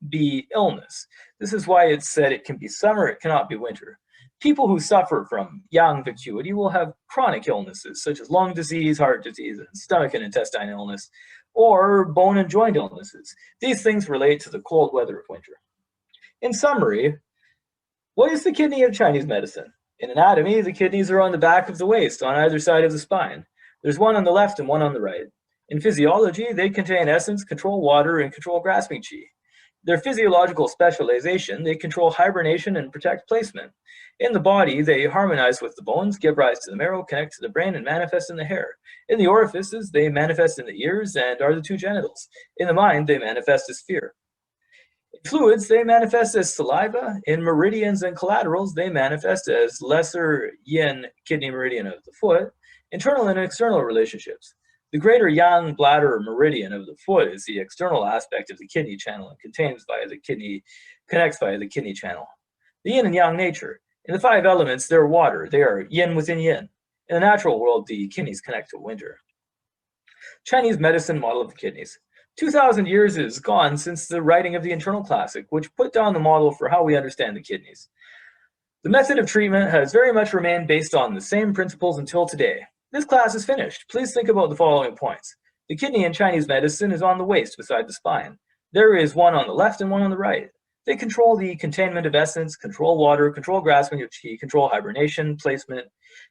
be illness. This is why it's said it can be summer, it cannot be winter. People who suffer from yang vacuity will have chronic illnesses such as lung disease, heart disease, and stomach and intestine illness, or bone and joint illnesses. These things relate to the cold weather of winter. In summary, what is the kidney of Chinese medicine? In anatomy, the kidneys are on the back of the waist on either side of the spine. There's one on the left and one on the right. In physiology, they contain essence, control water, and control grasping qi. Their physiological specialization, they control hibernation and protect placement. In the body, they harmonize with the bones, give rise to the marrow, connect to the brain, and manifest in the hair. In the orifices, they manifest in the ears and are the two genitals. In the mind, they manifest as fear. In fluids, they manifest as saliva. In meridians and collaterals, they manifest as lesser yin kidney meridian of the foot. Internal and external relationships. The greater yang bladder meridian of the foot is the external aspect of the kidney channel and connects via the kidney channel. The yin and yang nature. In the five elements, they're water. They are yin within yin. In the natural world, the kidneys connect to winter. Chinese medicine model of the kidneys. 2,000 years is gone since the writing of the internal classic, which put down the model for how we understand the kidneys. The method of treatment has very much remained based on the same principles until today. This class is finished. Please think about the following points. The kidney in Chinese medicine is on the waist beside the spine. There is one on the left and one on the right. They control the containment of essence, control water, control grasping of qi, control hibernation, placement.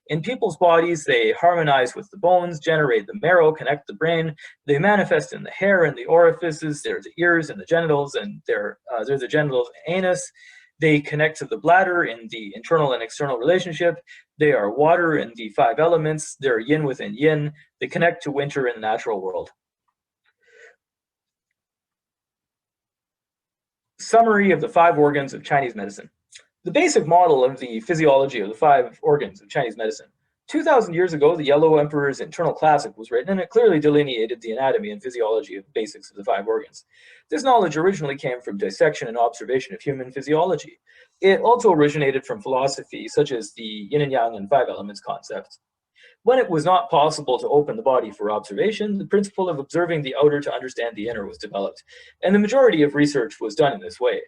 In people's bodies, they harmonize with the bones, generate the marrow, connect the brain. They manifest in the hair and the orifices. They're the ears and the genitals, and they're the genitals and anus. They connect to the bladder in the internal and external relationship. They are water in the five elements. They're yin within yin. They connect to winter in the natural world. Summary of the five organs of Chinese medicine. The basic model of the physiology of the five organs of Chinese medicine. 2,000 years ago, the Yellow Emperor's internal classic was written, and it clearly delineated the anatomy and physiology of the basics of the five organs. This knowledge originally came from dissection and observation of human physiology. It also originated from philosophy, such as the yin and yang and five elements concepts. When it was not possible to open the body for observation, the principle of observing the outer to understand the inner was developed, and the majority of research was done in this way.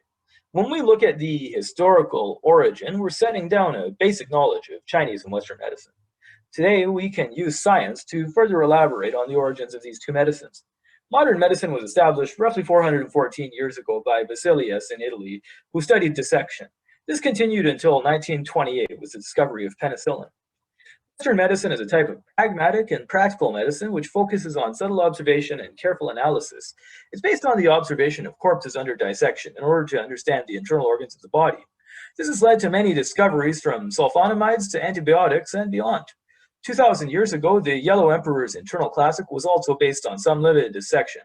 When we look at the historical origin, we're setting down a basic knowledge of Chinese and Western medicine. Today, we can use science to further elaborate on the origins of these two medicines. Modern medicine was established roughly 414 years ago by Vesalius in Italy, who studied dissection. This continued until 1928 with the discovery of penicillin. Western medicine is a type of pragmatic and practical medicine which focuses on subtle observation and careful analysis. It's based on the observation of corpses under dissection in order to understand the internal organs of the body. This has led to many discoveries from sulfonamides to antibiotics and beyond. 2,000 years ago, the Yellow Emperor's internal classic was also based on some limited dissection,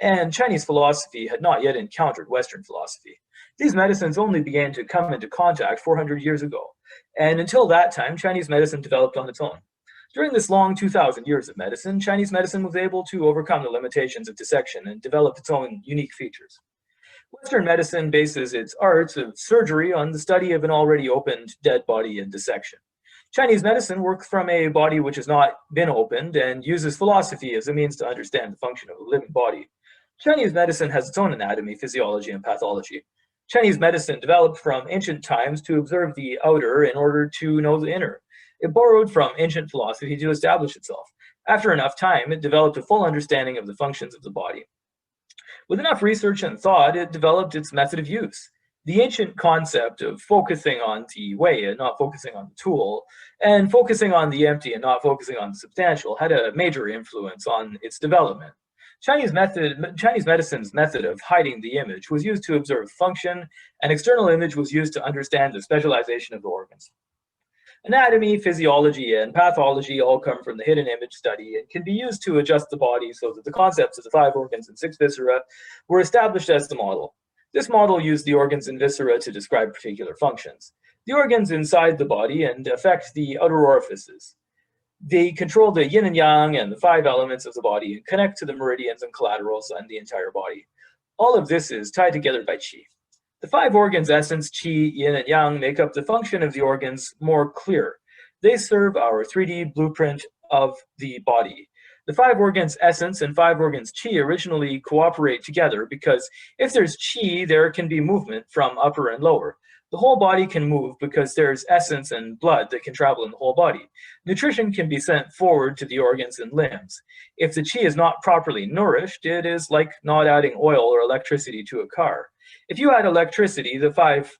and Chinese philosophy had not yet encountered Western philosophy. These medicines only began to come into contact 400 years ago, and until that time, Chinese medicine developed on its own. During this long 2,000 years of medicine, Chinese medicine was able to overcome the limitations of dissection and develop its own unique features. Western medicine bases its arts of surgery on the study of an already opened dead body in dissection. Chinese medicine works from a body which has not been opened and uses philosophy as a means to understand the function of a living body. Chinese medicine has its own anatomy, physiology, and pathology. Chinese medicine developed from ancient times to observe the outer in order to know the inner. It borrowed from ancient philosophy to establish itself. After enough time, it developed a full understanding of the functions of the body. With enough research and thought, it developed its method of use. The ancient concept of focusing on the way and not focusing on the tool, and focusing on the empty and not focusing on the substantial, had a major influence on its development. Chinese medicine's method of hiding the image was used to observe function, and external image was used to understand the specialization of the organs. Anatomy, physiology, and pathology all come from the hidden image study and can be used to adjust the body so that the concepts of the five organs and six viscera were established as the model. This model used the organs and viscera to describe particular functions. The organs inside the body and affect the outer orifices. They control the yin and yang and the five elements of the body and connect to the meridians and collaterals and the entire body. All of this is tied together by qi. The five organs, essence, qi, yin, and yang, make up the function of the organs more clear. They serve our 3D blueprint of the body. The five organs, essence, and five organs, qi, originally cooperate together because if there's qi, there can be movement from upper and lower. The whole body can move because there's essence and blood that can travel in the whole body. Nutrition can be sent forward to the organs and limbs. If the qi is not properly nourished, it is like not adding oil or electricity to a car. If you add electricity, the five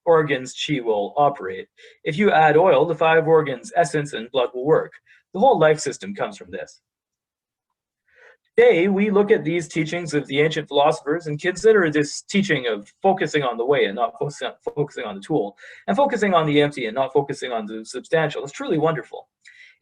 organs qi will operate. If you add oil, the five organs essence and blood will work. The whole life system comes from this. Today, we look at these teachings of the ancient philosophers and consider this teaching of focusing on the way and not focusing on the tool, and focusing on the empty and not focusing on the substantial. It's truly wonderful.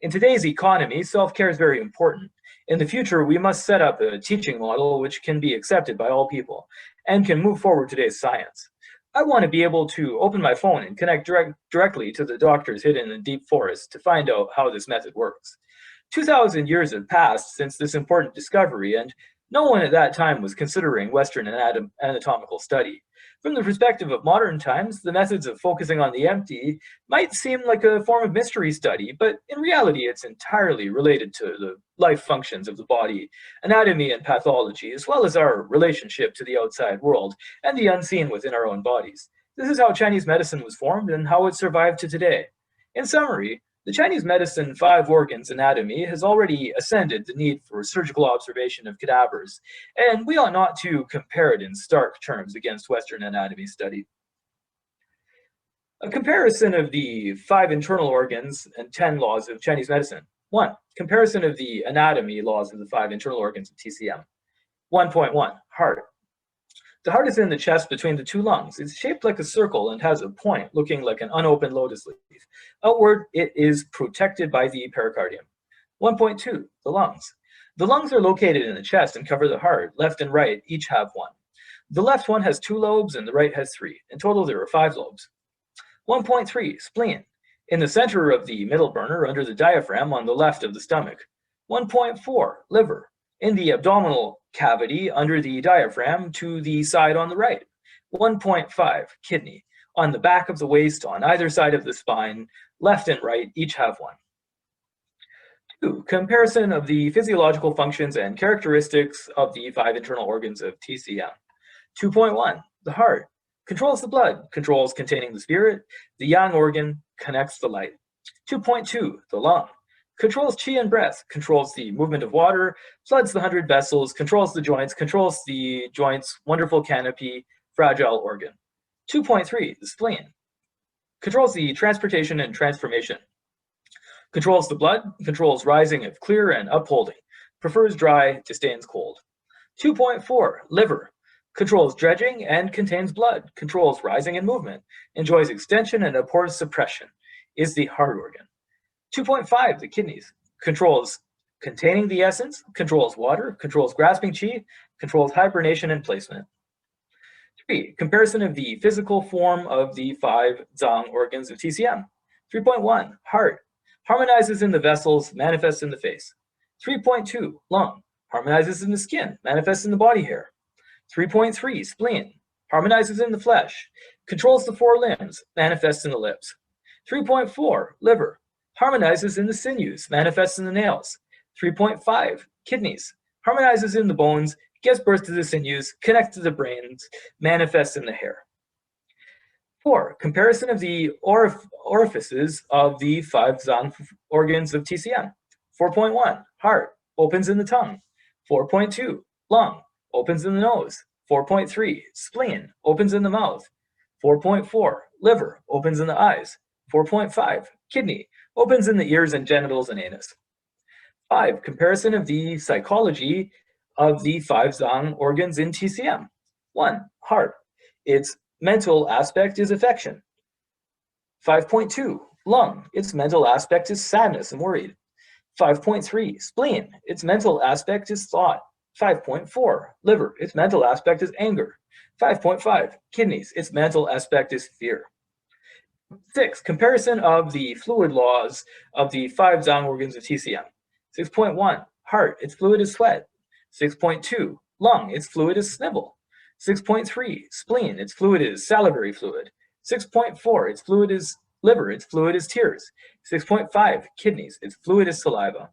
In today's economy, self-care is very important. In the future, we must set up a teaching model which can be accepted by all people and can move forward today's science. I want to be able to open my phone and connect directly to the doctors hidden in deep forests to find out how this method works. 2,000 years have passed since this important discovery, and no one at that time was considering Western anatomical study. From the perspective of modern times, the methods of focusing on the empty might seem like a form of mystery study, but in reality, it's entirely related to the life functions of the body, anatomy and pathology, as well as our relationship to the outside world and the unseen within our own bodies. This is how Chinese medicine was formed and how it survived to today. In summary, the Chinese medicine 5 organs anatomy has already ascended the need for surgical observation of cadavers, and we ought not to compare it in stark terms against Western anatomy study. A comparison of the 5 internal organs and 10 laws of Chinese medicine. 1. Comparison of the anatomy laws of the 5 internal organs of TCM. 1.1. Heart. The heart is in the chest between the 2 lungs. It's shaped like a circle and has a point looking like an unopened lotus leaf. Outward, it is protected by the pericardium. 1.2. The lungs. The lungs are located in the chest and cover the heart. Left and right each have 1. The left one has 2 lobes and the right has 3. In total, there are 5 lobes. 1.3. Spleen. In the center of the middle burner under the diaphragm on the left of the stomach. 1.4. Liver. In the abdominal cavity under the diaphragm to the side on the right. 1.5. Kidney. On the back of the waist on either side of the spine, left and right each have 1. 2. Comparison of the physiological functions and characteristics of the 5 internal organs of TCM. 2.1. The heart. Controls the blood, controls containing the spirit. The yang organ connects the light. 2.2. The lung. Controls qi and breath, controls the movement of water, floods the 100 vessels, controls the joints, wonderful canopy, fragile organ. 2.3, the spleen. Controls the transportation and transformation. Controls the blood, controls rising of clear and upholding, prefers dry, disdains cold. 2.4, liver. Controls dredging and contains blood, controls rising and movement, enjoys extension and abhors suppression, is the heart organ. 2.5, the kidneys. Controls containing the essence, controls water, controls grasping qi, controls hibernation and placement. 3. Comparison of the physical form of the 5 zang-organs of TCM. 3.1, heart. Harmonizes in the vessels, manifests in the face. 3.2, lung. Harmonizes in the skin, manifests in the body hair. 3.3, spleen. Harmonizes in the flesh, controls the 4 limbs, manifests in the lips. 3.4, liver. Harmonizes in the sinews, manifests in the nails. 3.5, kidneys. Harmonizes in the bones, gives birth to the sinews, connects to the brains, manifests in the hair. 4. Comparison of the orifices of the 5 zang organs of TCM. 4.1, heart. Opens in the tongue. 4.2, lung. Opens in the nose. 4.3, spleen. Opens in the mouth. 4.4, liver. Opens in the eyes. 4.5, kidney. Opens in the ears and genitals and anus. 5. Comparison of the psychology of the 5 zang organs in TCM. 1. Heart. Its mental aspect is affection. 5.2. Lung. Its mental aspect is sadness and worried. 5.3. Spleen. Its mental aspect is thought. 5.4. Liver. Its mental aspect is anger. 5.5. Kidneys. Its mental aspect is fear. 6. Comparison of the fluid laws of the 5 zang organs of TCM. 6.1. Heart. Its fluid is sweat. 6.2. Lung. Its fluid is snivel. 6.3. Spleen. Its fluid is salivary fluid. 6.4. Its fluid is liver. Its fluid is tears. 6.5. Kidneys. Its fluid is saliva.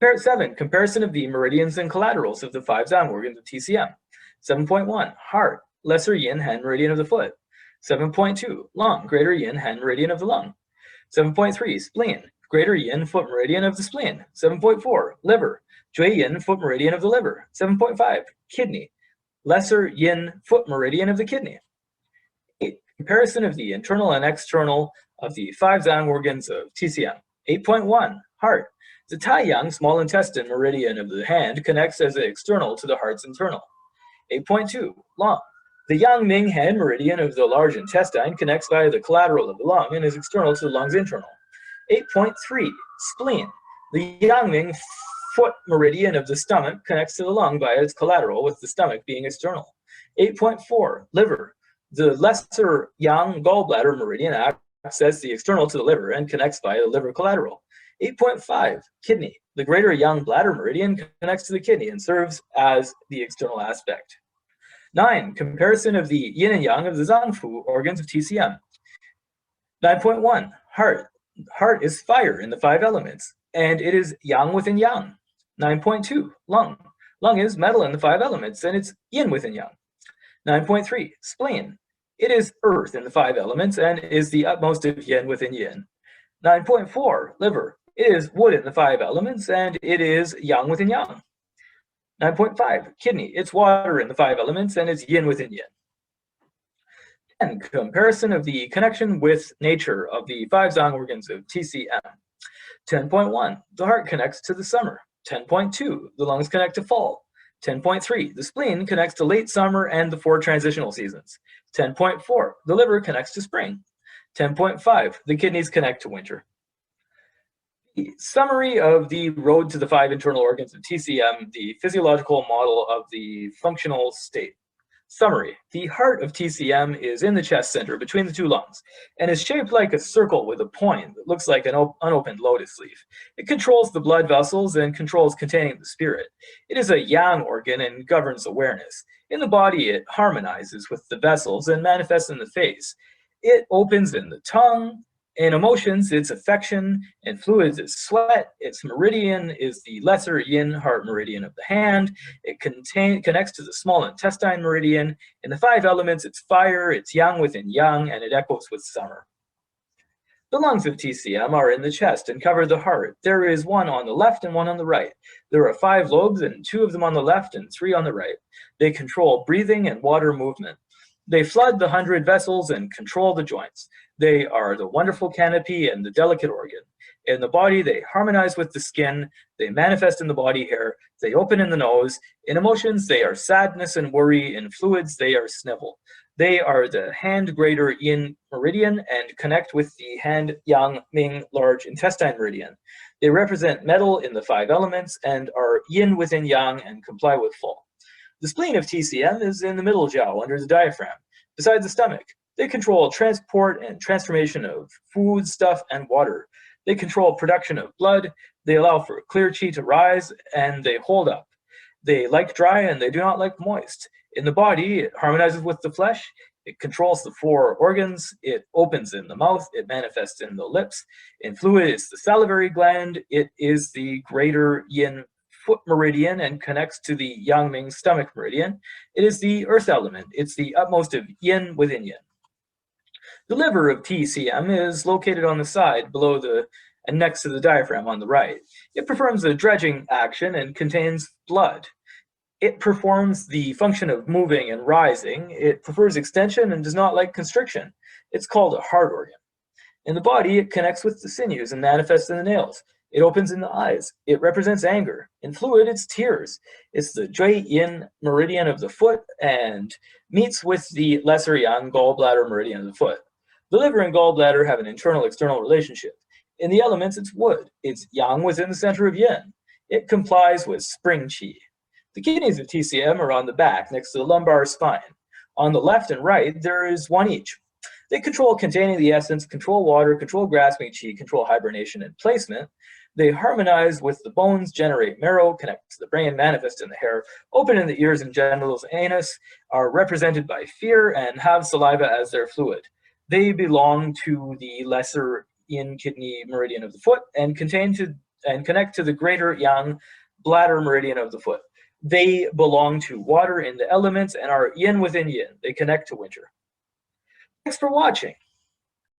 7. Comparison of the meridians and collaterals of the 5 zang organs of TCM. 7.1. Heart. Lesser yin han meridian of the foot. 7.2. Lung. Greater yin han meridian of the lung. 7.3. Spleen. Greater yin foot meridian of the spleen. 7.4. Liver. Jui yin foot meridian of the liver. 7.5. Kidney. Lesser yin foot meridian of the kidney. 8. Comparison of the internal and external of the 5 zang organs of TCM. 8.1. Heart. The taiyang, small intestine meridian of the hand, connects as external to the heart's internal. 8.2. Lung. The yang ming hand meridian of the large intestine connects via the collateral of the lung and is external to the lung's internal. 8.3. Spleen. The yang ming foot meridian of the stomach connects to the lung via its collateral, with the stomach being external. 8.4. Liver. The lesser yang gallbladder meridian acts as the external to the liver and connects via the liver collateral. 8.5. Kidney. The greater yang bladder meridian connects to the kidney and serves as the external aspect. 9. Comparison of the yin and yang of the zang-organs of TCM. 9.1. Heart. Heart is fire in the 5 elements, and it is yang within yang. 9.2. Lung. Lung is metal in the 5 elements, and it's yin within yang. 9.3. Spleen. It is earth in the 5 elements, and is the utmost of yin within yin. 9.4. Liver. It is wood in the 5 elements, and it is yang within yang. 9.5. Kidney. It's water in the 5 elements, and it's yin within yin. 10. Comparison of the connection with nature of the 5 zang-organs of TCM. 10.1. The heart connects to the summer. 10.2. The lungs connect to fall. 10.3. The spleen connects to late summer and the 4 transitional seasons. 10.4. The liver connects to spring. 10.5. The kidneys connect to winter. The summary of the road to the 5 internal organs of TCM, the physiological model of the functional state. Summary. The heart of TCM is in the chest center between the 2 lungs and is shaped like a circle with a point that looks like an unopened lotus leaf. It controls the blood vessels and controls containing the spirit. It is a yang organ and governs awareness. In the body, it harmonizes with the vessels and manifests in the face. It opens in the tongue. In emotions, it's affection. In fluids, it's sweat. Its meridian is the lesser yin heart meridian of the hand. It connects to the small intestine meridian. In the 5 elements, it's fire, it's yang within yang, and it echoes with summer. The lungs of TCM are in the chest and cover the heart. There is 1 on the left and 1 on the right. There are 5 lobes, and 2 of them on the left and 3 on the right. They control breathing and water movement. They flood the 100 vessels and control the joints. They are the wonderful canopy and the delicate organ. In the body, they harmonize with the skin. They manifest in the body hair. They open in the nose. In emotions, they are sadness and worry. In fluids, they are snivel. They are the hand greater yin meridian and connect with the hand yang ming large intestine meridian. They represent metal in the 5 elements and are yin within yang and comply with fall. The spleen of TCM is in the middle jiao under the diaphragm, beside the stomach. They control transport and transformation of food, stuff, and water. They control production of blood. They allow for clear qi to rise, and they hold up. They like dry, and they do not like moist. In the body, it harmonizes with the flesh. It controls the 4 organs. It opens in the mouth. It manifests in the lips. In fluid, it's the salivary gland. It is the greater yin foot meridian and connects to the yang ming stomach meridian. It is the earth element. It's the utmost of yin within yin. The liver of TCM is located on the side below and next to the diaphragm on the right. It performs a dredging action and contains blood. It performs the function of moving and rising. It prefers extension and does not like constriction. It's called a heart organ. In the body, it connects with the sinews and manifests in the nails. It opens in the eyes. It represents anger. In fluid, it's tears. It's the Jui Yin meridian of the foot and meets with the lesser yang gallbladder meridian of the foot. The liver and gallbladder have an internal-external relationship. In the elements, it's wood. It's yang within the center of yin. It complies with spring qi. The kidneys of TCM are on the back next to the lumbar spine. On the left and right, there is 1 each. They control containing the essence, control water, control grasping qi, control hibernation and placement. They harmonize with the bones, generate marrow, connect to the brain, manifest in the hair, open in the ears and genitals, anus, are represented by fear, and have saliva as their fluid. They belong to the lesser yin kidney meridian of the foot and connect to the greater yang bladder meridian of the foot. They belong to water in the elements and are yin within yin. They connect to winter. Thanks for watching.